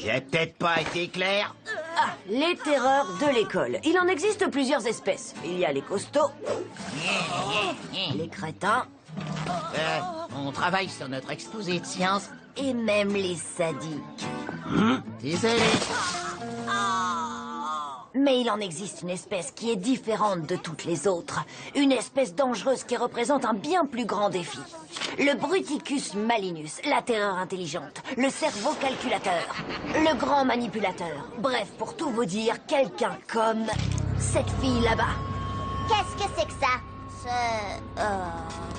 J'ai peut-être pas été clair. Ah, les terreurs de l'école. Il en existe plusieurs espèces. Il y a les costauds, les crétins On travaille sur notre exposé de science. et même les sadiques. Désolé. Mais il en existe une espèce qui est différente de toutes les autres. Une espèce dangereuse qui représente un bien plus grand défi. Le Bruticus malinus, la terreur intelligente, le cerveau calculateur, le grand manipulateur. Bref, pour tout vous dire, quelqu'un comme cette fille là-bas. Qu'est-ce que c'est que ça?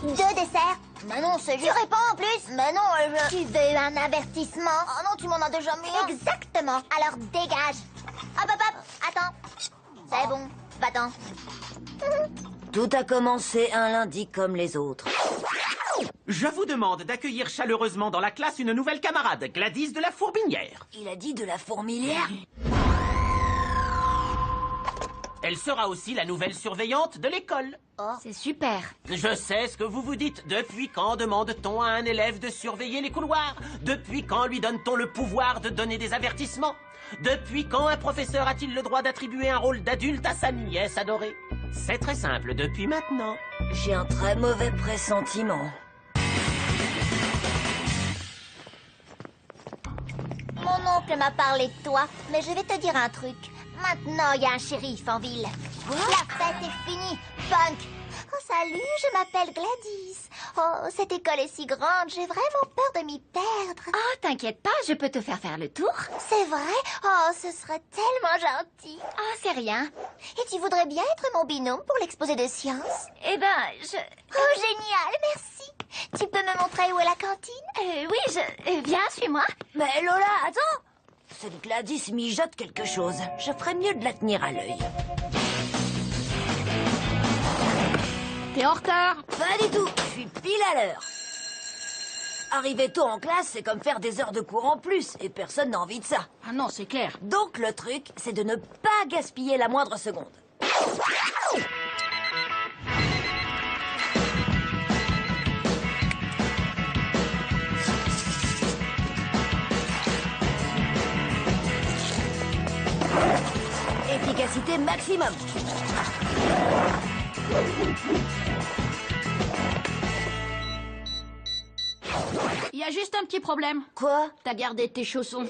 Deux desserts? Mais non, c'est juste... Tu réponds en plus? Mais non, Tu veux un avertissement? Oh non, tu m'en as déjà mis un. Exactement. Alors dégage. Hop, hop, hop. Attends. C'est bon. Va-t'en. Tout a commencé un lundi comme les autres. Je vous demande d'accueillir chaleureusement dans la classe une nouvelle camarade, Gladys de la Fourbinière. Il a dit de la fourmilière? Elle sera aussi la nouvelle surveillante de l'école. C'est super. Je sais ce que vous vous dites. Depuis quand demande-t-on à un élève de surveiller les couloirs? Depuis quand lui donne-t-on le pouvoir de donner des avertissements? Depuis quand un professeur a-t-il le droit d'attribuer un rôle d'adulte à sa nièce adorée? C'est très simple, depuis maintenant. J'ai un très mauvais pressentiment. Mon oncle m'a parlé de toi, mais je vais te dire un truc. Maintenant, il y a un shérif en ville. La fête est finie, punk. Oh, salut, je m'appelle Gladys. Oh, cette école est si grande, j'ai vraiment peur de m'y perdre. Oh, t'inquiète pas, je peux te faire le tour. C'est vrai? Oh, ce serait tellement gentil. Oh, c'est rien. Et tu voudrais bien être mon binôme pour l'exposé de sciences? Eh ben, Oh, génial, merci. Tu peux me montrer où est la cantine? oui, viens, suis-moi. Mais Lola, attends! Cette Gladys mijote quelque chose. Je ferais mieux de la tenir à l'œil. T'es en retard. Pas du tout, je suis pile à l'heure. Arriver tôt en classe, c'est comme faire des heures de cours en plus, et personne n'a envie de ça. Ah non, c'est clair. Donc le truc, c'est de ne pas gaspiller la moindre seconde. Efficacité maximum. Il y a juste un petit problème. Quoi? T'as gardé tes chaussons.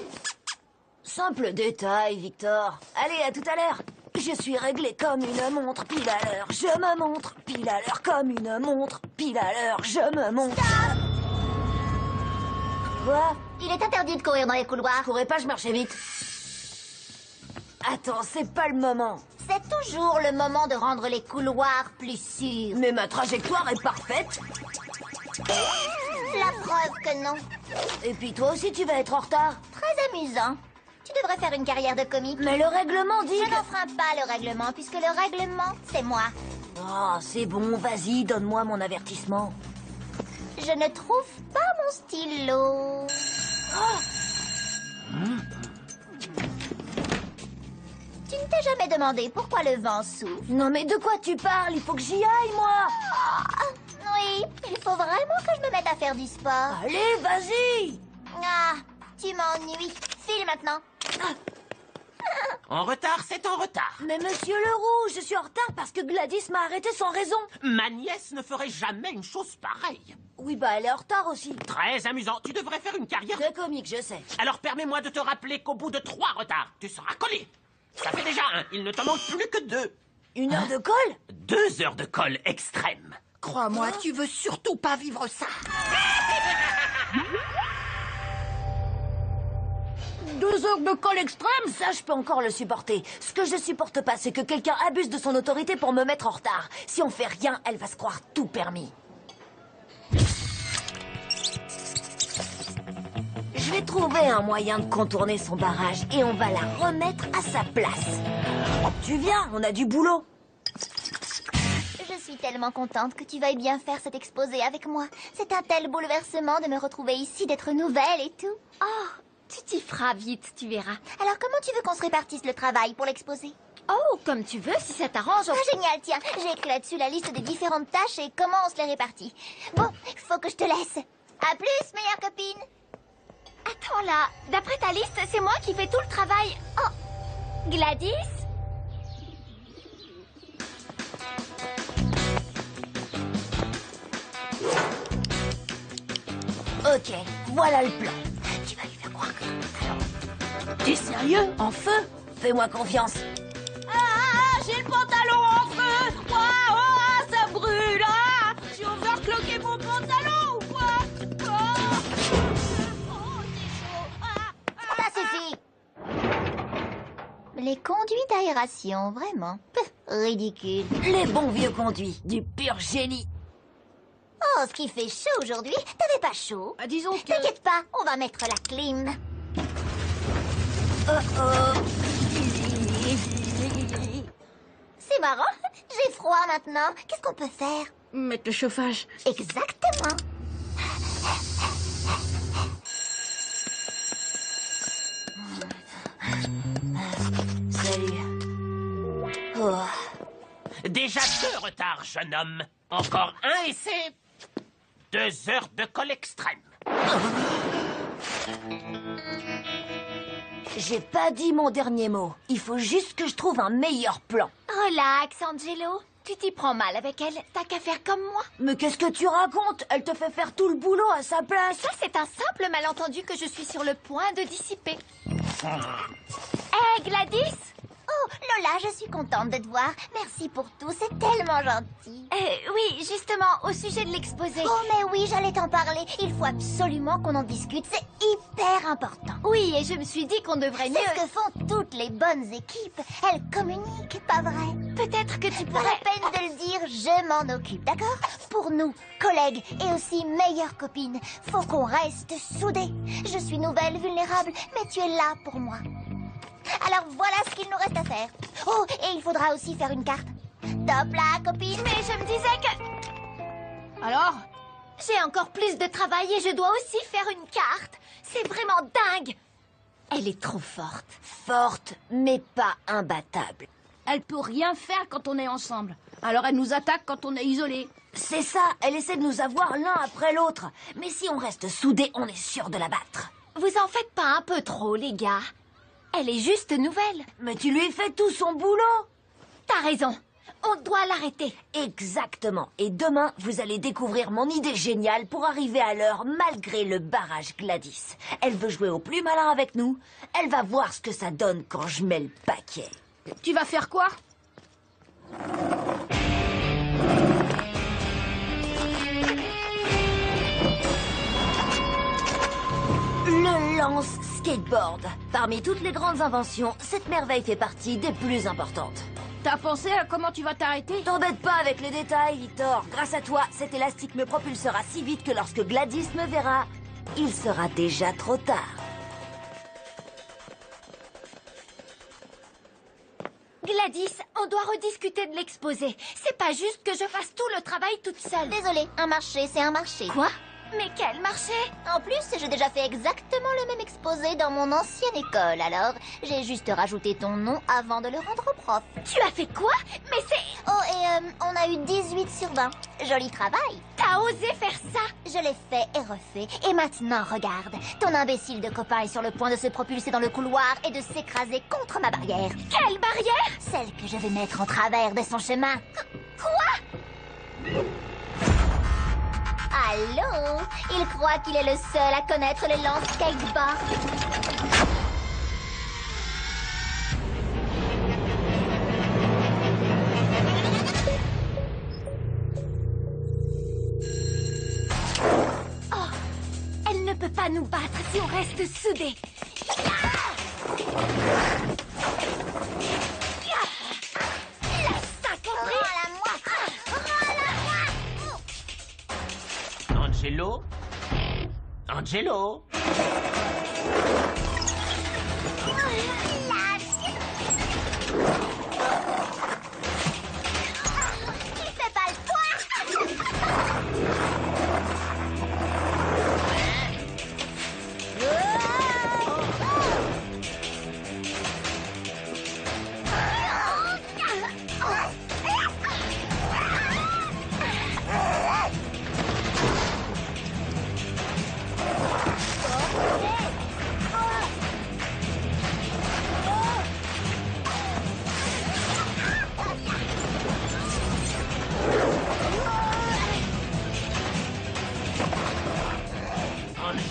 Simple détail, Victor. Allez, à tout à l'heure. Je suis réglé comme une montre, pile à l'heure. Je me montre, pile à l'heure, comme une montre, pile à l'heure. Je me montre. Quoi? Il est interdit de courir dans les couloirs. Je courais pas, je marchais vite. Attends, c'est pas le moment. C'est toujours le moment de rendre les couloirs plus sûrs. Mais ma trajectoire est parfaite. La preuve que non. Et puis toi aussi, tu vas être en retard. Très amusant. Tu devrais faire une carrière de comique. Mais le règlement dit Je que... n'enfreins pas le règlement, puisque le règlement, c'est moi. Oh, c'est bon, vas-y, donne-moi mon avertissement. Je ne trouve pas mon stylo. Tu ne t'es jamais demandé pourquoi le vent souffle? Non mais de quoi tu parles? Il faut que j'y aille, moi. Oui, il faut vraiment que je me mette à faire du sport. Allez, vas-y. Ah, tu m'ennuies. File maintenant. En retard, c'est en retard. Mais monsieur Leroux, je suis en retard parce que Gladys m'a arrêté sans raison. Ma nièce ne ferait jamais une chose pareille. Oui, bah elle est en retard aussi. Très amusant. Tu devrais faire une carrière. Très comique, je sais. Alors permets-moi de te rappeler qu'au bout de 3 retards, tu seras collé. Ça fait déjà 1. Il ne t'en manque plus que 2. 1 heure de colle? 2 heures de colle extrême. Crois-moi, tu veux surtout pas vivre ça. 2 heures de colle extrême? Ça, je peux encore le supporter. Ce que je supporte pas, c'est que quelqu'un abuse de son autorité pour me mettre en retard. Si on fait rien, elle va se croire tout permis. Je vais trouver un moyen de contourner son barrage et on va la remettre à sa place. Tu viens, on a du boulot. Je suis tellement contente que tu veuilles bien faire cet exposé avec moi. C'est un tel bouleversement de me retrouver ici, d'être nouvelle et tout. Oh, tu t'y feras vite, tu verras. Alors comment tu veux qu'on se répartisse le travail pour l'exposé? Oh, comme tu veux, si ça t'arrange. Ah, génial, tiens, j'ai écrit là-dessus la liste des différentes tâches et comment on se les répartit. Bon, faut que je te laisse. À plus, meilleure copine. Attends là, d'après ta liste, c'est moi qui fais tout le travail. Oh, Gladys? Ok, voilà le plan. Tu vas lui faire croire que... T'es sérieux? En feu? Fais-moi confiance. Ah, j'ai le pantalon en feu! Waouh, ça brûle! Ah, j'ai overclocké mon pantalon ou quoi? Oh, c'est chaud! Ça suffit. Les conduits d'aération, vraiment. Pff, ridicule. Les bons vieux conduits, du pur génie. Oh, ce qui fait chaud aujourd'hui. T'avais pas chaud? Bah, disons que... T'inquiète pas, on va mettre la clim. C'est marrant, j'ai froid maintenant. Qu'est-ce qu'on peut faire? Mettre le chauffage. Exactement. Salut. Oh. Déjà 2 retards, jeune homme. Encore un et c'est 2 heures de colle extrême. J'ai pas dit mon dernier mot. Il faut juste que je trouve un meilleur plan. Relax, Angelo. Tu t'y prends mal avec elle. T'as qu'à faire comme moi. Mais qu'est-ce que tu racontes? Elle te fait faire tout le boulot à sa place. Ça, c'est un simple malentendu que je suis sur le point de dissiper. Hé, Gladys? Oh, Lola, je suis contente de te voir. Merci pour tout, c'est tellement gentil. Oui, justement, au sujet de l'exposé. Oh, mais oui, j'allais t'en parler. Il faut absolument qu'on en discute. C'est hyper important. Oui, et je me suis dit qu'on devrait mieux... C'est ce que font toutes les bonnes équipes. Elles communiquent, pas vrai? Peut-être que tu Pas pourrais... la peine de le dire, je m'en occupe, d'accord? Pour nous, collègues et aussi meilleures copines, faut qu'on reste soudés. Je suis nouvelle, vulnérable, mais tu es là pour moi. Alors voilà ce qu'il nous reste à faire. Oh, et il faudra aussi faire une carte. Top là, copine. Mais je me disais que... Alors? J'ai encore plus de travail et je dois aussi faire une carte. C'est vraiment dingue. Elle est trop forte. Forte, mais pas imbattable. Elle peut rien faire quand on est ensemble. Alors elle nous attaque quand on est isolés. C'est ça, elle essaie de nous avoir l'un après l'autre. Mais si on reste soudés, on est sûr de la battre. Vous en faites pas un peu trop, les gars? Elle est juste nouvelle. Mais tu lui fais tout son boulot. T'as raison. On doit l'arrêter. Exactement. Et demain, vous allez découvrir mon idée géniale pour arriver à l'heure malgré le barrage Gladys. Elle veut jouer au plus malin avec nous. Elle va voir ce que ça donne quand je mets le paquet. Tu vas faire quoi? Le lance-skateboard. Parmi toutes les grandes inventions, cette merveille fait partie des plus importantes. T'as pensé à comment tu vas t'arrêter? T'embête pas avec les détails, Victor. Grâce à toi, cet élastique me propulsera si vite que lorsque Gladys me verra, il sera déjà trop tard. Gladys, on doit rediscuter de l'exposé. C'est pas juste que je fasse tout le travail toute seule. Désolée, un marché, c'est un marché. Quoi? Mais quel marché? En plus, j'ai déjà fait exactement le même exposé dans mon ancienne école, alors j'ai juste rajouté ton nom avant de le rendre au prof. Tu as fait quoi? Mais c'est... Oh, et on a eu 18 sur 20. Joli travail. T'as osé faire ça? Je l'ai fait et refait. Et maintenant, regarde. Ton imbécile de copain est sur le point de se propulser dans le couloir et de s'écraser contre ma barrière. Quelle barrière? Celle que je vais mettre en travers de son chemin. Quoi? Allô? Il croit qu'il est le seul à connaître les lance-skateboard. Oh, elle ne peut pas nous battre si on reste soudés. Angelo? Angelo? Il fait pas le poids.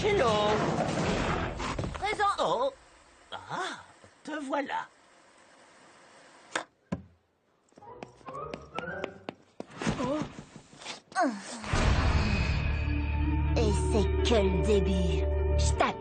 Cello. Présent. Oh. Ah, te voilà. Et c'est que le début. Je t'attends.